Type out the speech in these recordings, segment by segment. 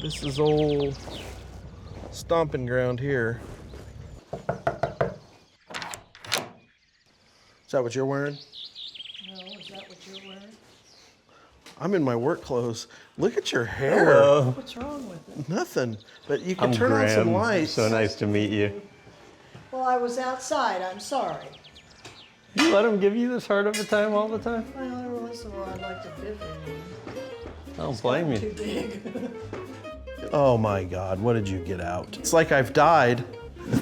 This is old stomping ground here. Is that what you're wearing? No, is that what you're wearing? I'm in my work clothes. Look at your hair. Hello. What's wrong with it? Nothing. But you can I'm turn on some Graham. lights. So nice to meet you. Well, I was outside. I'm sorry. You let him give you this hard of a time all the time? Well, every once in a while I'd like to bid him. I don't blame you. Too big. Oh my God, what did you get out? It's like I've died.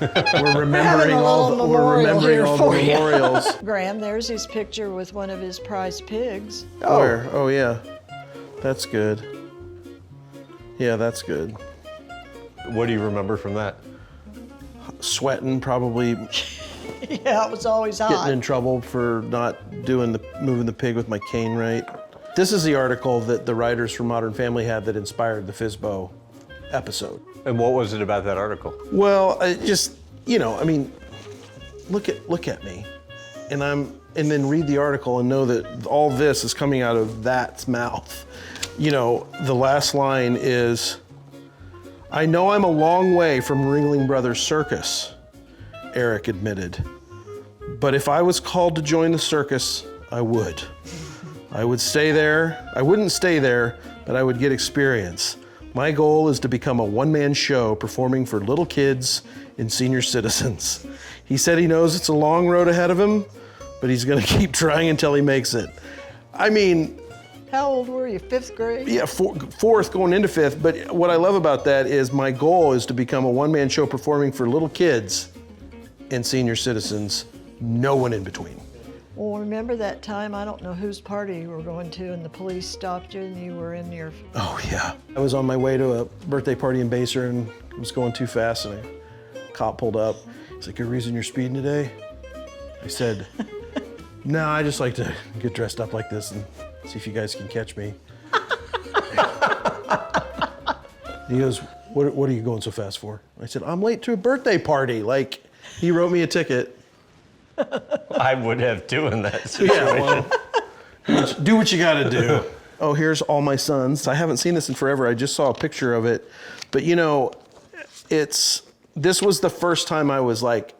We're remembering all the memorials. Graham, there's his picture with one of his prize pigs. Oh. Where? Oh yeah. That's good. Yeah, that's good. What do you remember from that? Sweating, probably Yeah, it was always hot. getting in trouble for not moving the pig with my cane right. This is the article that the writers from Modern Family had that inspired the Fizbo episode. And what was it about that article? Well, just, I mean, look at me. And then read the article and know that all this is coming out of that's mouth. The last line is, "I know I'm a long way from Ringling Brothers Circus," Eric admitted. "But if I was called to join the circus, I would. I would stay there. I wouldn't stay there, but I would get experience. My goal is to become a one-man show performing for little kids and senior citizens." He said he knows it's a long road ahead of him, but he's gonna keep trying until he makes it. I mean, How old were you? 5th grade? yeah, fourth going into fifth, but what I love about that is my goal is to become a one-man show performing for little kids and senior citizens, no one in between. Well, remember that time, I don't know whose party you were going to, and the police stopped you and you were in your... Oh yeah. I was on my way to a birthday party in Baser and was going too fast and a cop pulled up. He's like, "Good reason you're speeding today?" I said, "No, I just like to get dressed up like this and see if you guys can catch me." He goes, what are you going so fast for?" I said, "I'm late to a birthday party." Like, he wrote me a ticket. I would have too in that situation. Yeah, well, do what you gotta do. Oh, here's All My Sons. I haven't seen this in forever. I just saw a picture of it. But this was the first time I was like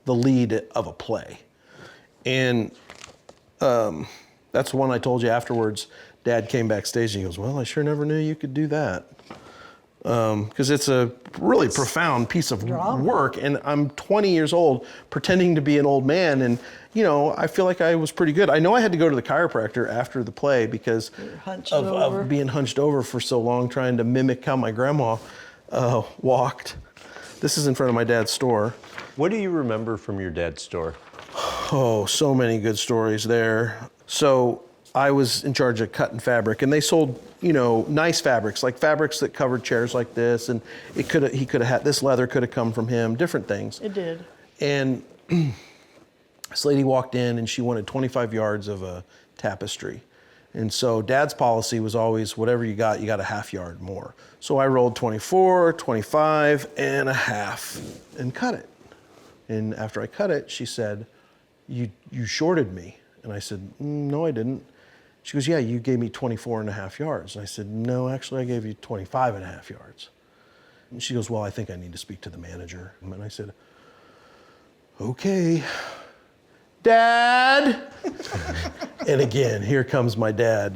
the lead of a play. And that's the one I told you afterwards. Dad came backstage and he goes, "Well, I sure never knew you could do that." Because it's a really profound piece of work, and I'm 20 years old pretending to be an old man, and I feel like I was pretty good. I know I had to go to the chiropractor after the play because of being hunched over for so long, trying to mimic how my grandma walked. This is in front of my dad's store. What do you remember from your dad's store? Oh, so many good stories there. So I was in charge of cutting fabric, and they sold, nice fabrics, like fabrics that covered chairs like this, and he could have had, this leather could have come from him, different things. It did. And this lady walked in and she wanted 25 yards of a tapestry. And so Dad's policy was always, whatever you got a half yard more. So I rolled 24, 25 and a half and cut it. And after I cut it, she said, you shorted me. And I said, "No, I didn't." She goes, "Yeah, you gave me 24 and a half yards. And I said, "No, actually I gave you 25 and a half yards. And she goes, "Well, I think I need to speak to the manager." And I said, "Okay, Dad." And again, here comes my dad,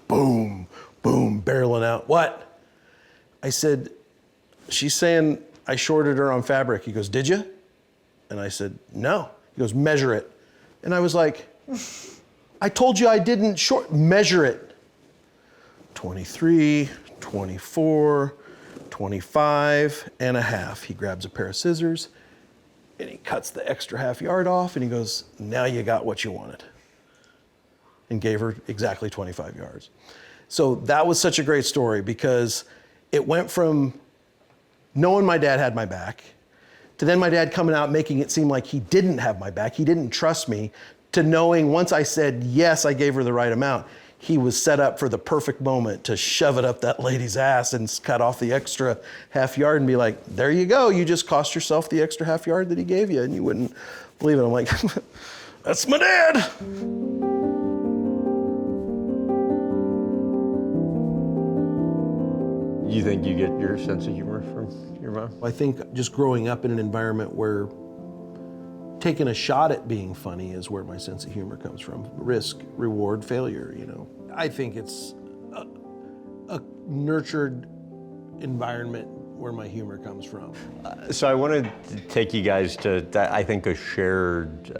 boom, boom, barreling out. "What?" I said, "She's saying I shorted her on fabric." He goes, "Did you?" And I said, "No." He goes, "Measure it." And I was like, "I told you I didn't measure it." 23, 24, 25 and a half. He grabs a pair of scissors and he cuts the extra half yard off and he goes, "Now you got what you wanted." And gave her exactly 25 yards. So that was such a great story because it went from knowing my dad had my back to then my dad coming out making it seem like he didn't have my back, he didn't trust me, to knowing once I said yes, I gave her the right amount, he was set up for the perfect moment to shove it up that lady's ass and cut off the extra half yard and be like, "There you go, you just cost yourself the extra half yard that he gave you," and you wouldn't believe it. I'm like, that's my dad. You think you get your sense of humor from your mom? I think just growing up in an environment where taking a shot at being funny is where my sense of humor comes from. Risk, reward, failure, you know. I think it's a nurtured environment where my humor comes from. So I wanted to take you guys to, I think, a shared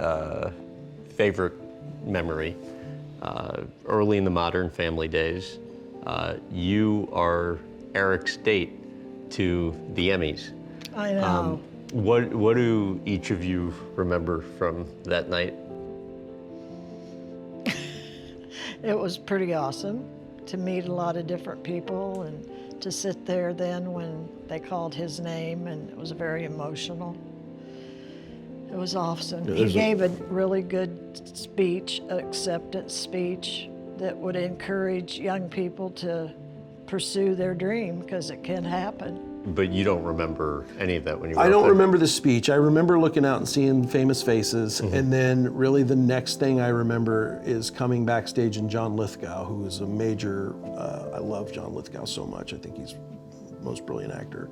favorite memory. Early in the Modern Family days, you are Eric's date to the Emmys. I know. What do each of you remember from that night? It was pretty awesome to meet a lot of different people and to sit there then when they called his name, and it was very emotional. It was awesome. He gave a really good speech, acceptance speech, that would encourage young people to pursue their dream, because it can happen. But you don't remember any of that when you were I up don't there? remember the speech. I remember looking out and seeing famous faces, and then really the next thing I remember is coming backstage and John Lithgow, who is a major, I love John Lithgow so much. I think he's the most brilliant actor.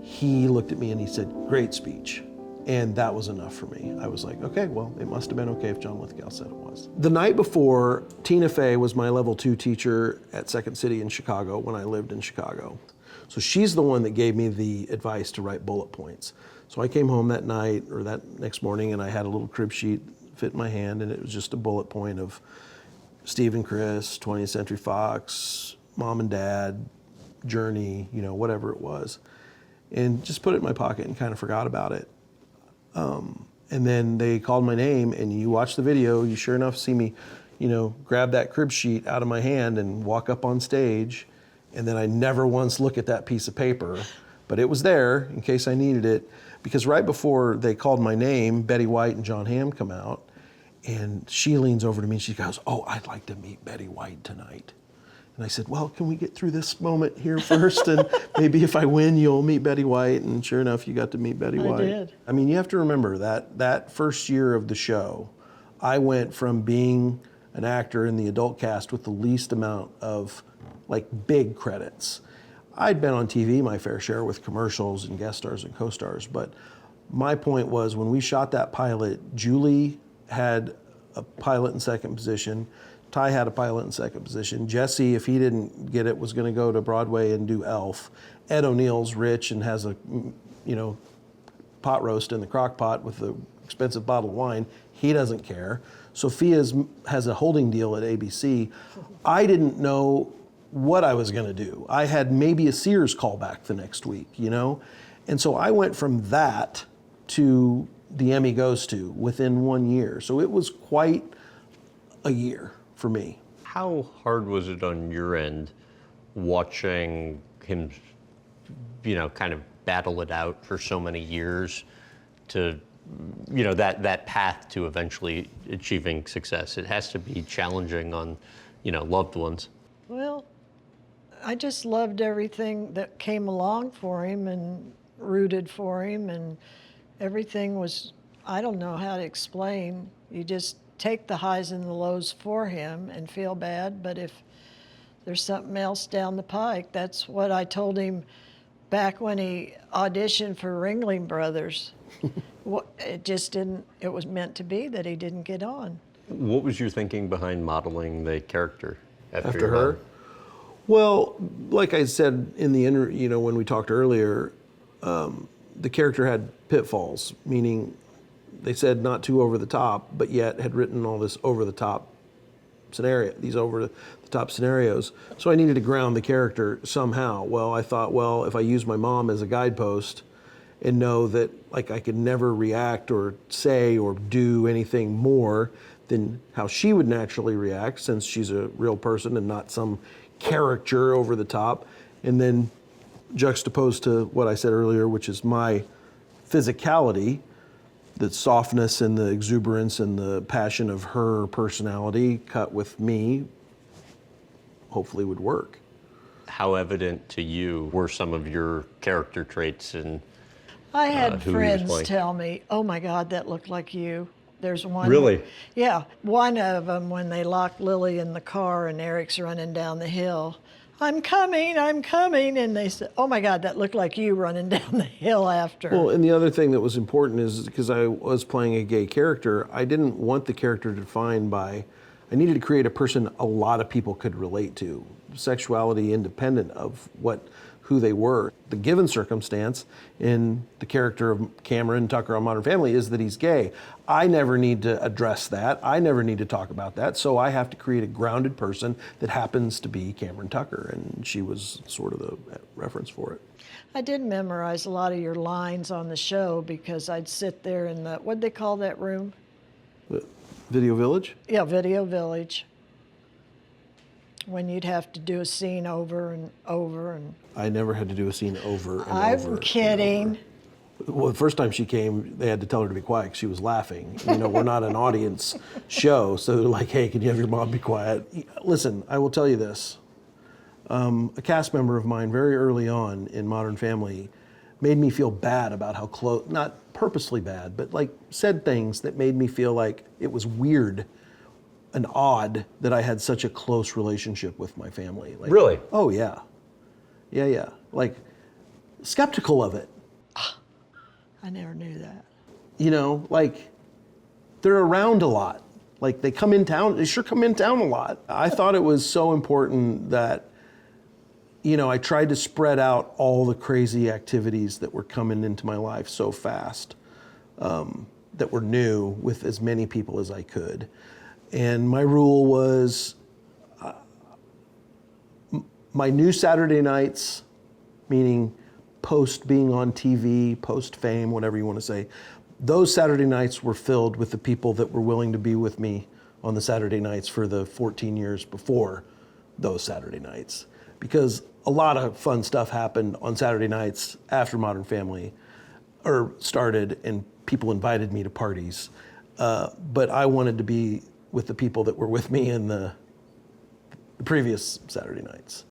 He looked at me and he said, "Great speech." And that was enough for me. I was like, okay, well, it must have been okay if John Lithgow said it was. The night before, Tina Fey was my level 2 teacher at Second City in Chicago when I lived in Chicago. So she's the one that gave me the advice to write bullet points. So I came home that night or that next morning and I had a little crib sheet fit in my hand, and it was just a bullet point of Steve and Chris, 20th Century Fox, Mom and Dad, Journey, you know, whatever it was. And just put it in my pocket and kind of forgot about it. And then they called my name, and you watch the video, you sure enough see me, you know, grab that crib sheet out of my hand and walk up on stage. And then I never once look at that piece of paper, but it was there in case I needed it. Because right before they called my name, Betty White and John Hamm come out, and she leans over to me and she goes, "Oh, I'd like to meet Betty White tonight." And I said, "Well, can we get through this moment here first? And maybe if I win, you'll meet Betty White." And sure enough, you got to meet Betty White. I did. I mean, you have to remember that first year of the show, I went from being an actor in the adult cast with the least amount of like big credits. I'd been on TV my fair share with commercials and guest stars and co-stars, but my point was when we shot that pilot, Julie had a pilot in second position. Ty had a pilot in second position. Jesse, if he didn't get it, was going to go to Broadway and do Elf. Ed O'Neill's rich and has a, you know, pot roast in the crock pot with the expensive bottle of wine. He doesn't care. Sophia has a holding deal at ABC. I didn't know what I was going to do. I had maybe a Sears callback the next week, you know? And so I went from that to the Emmy Goes To within 1 year. So it was quite a year for me. How hard was it on your end watching him, you know, kind of battle it out for so many years to, you know, that path to eventually achieving success? It has to be challenging on, you know, loved ones. Well, I just loved everything that came along for him and rooted for him, and everything was, I don't know how to explain. You just take the highs and the lows for him and feel bad, but if there's something else down the pike, that's what I told him back when he auditioned for Ringling Brothers. It just didn't, it was meant to be that he didn't get on. What was your thinking behind modeling the character after your her? mom? Well, like I said in the you know, when we talked earlier, the character had pitfalls, meaning they said not too over the top, but yet had written all this over the top scenario, these over the top scenarios. So I needed to ground the character somehow. Well, I thought, well, if I use my mom as a guidepost and know that like I could never react or say or do anything more than how she would naturally react, since she's a real person and not some caricature over the top, and then juxtaposed to what I said earlier, which is my physicality, the softness and the exuberance and the passion of her personality cut with me, hopefully would work. How evident to you were some of your character traits and I had who he was friends playing? tell me, "Oh my God, that looked like you." There's one. Really? Yeah, one of them when they locked Lily in the car and Eric's running down the hill. I'm coming, I'm coming. And they said, oh my God, that looked like you running down the hill after. Well, and the other thing that was important is because I was playing a gay character, I didn't want the character defined by, I needed to create a person a lot of people could relate to, sexuality independent of who they were. The given circumstance in the character of Cameron Tucker on Modern Family is that he's gay. I never need to address that. I never need to talk about that. So I have to create a grounded person that happens to be Cameron Tucker. And she was sort of the reference for it. I did memorize a lot of your lines on the show because I'd sit there in the, what'd they call that room? The Video Village? Yeah, Video Village. When you'd have to do a scene over and over and... I never had to do a scene over and over. I'm kidding. Well, the first time she came, they had to tell her to be quiet 'cause she was laughing. You know, we're not an audience show, so they're like, hey, can you have your mom be quiet? Listen, I will tell you this. A cast member of mine very early on in Modern Family made me feel bad about how close, not purposely bad, but like said things that made me feel like it was weird and odd that I had such a close relationship with my family. Like, Really? Oh, yeah. Yeah. Like, skeptical of it. I never knew that. You know, like, they're around a lot. Like, they come in town, they sure come in town a lot. I thought it was so important that, you know, I tried to spread out all the crazy activities that were coming into my life so fast, that were new with as many people as I could. And my rule was my new Saturday nights, meaning post being on TV, post fame, whatever you want to say, those Saturday nights were filled with the people that were willing to be with me on the Saturday nights for the 14 years before those Saturday nights. Because a lot of fun stuff happened on Saturday nights after Modern Family started and people invited me to parties. But I wanted to be with the people that were with me in the previous Saturday nights.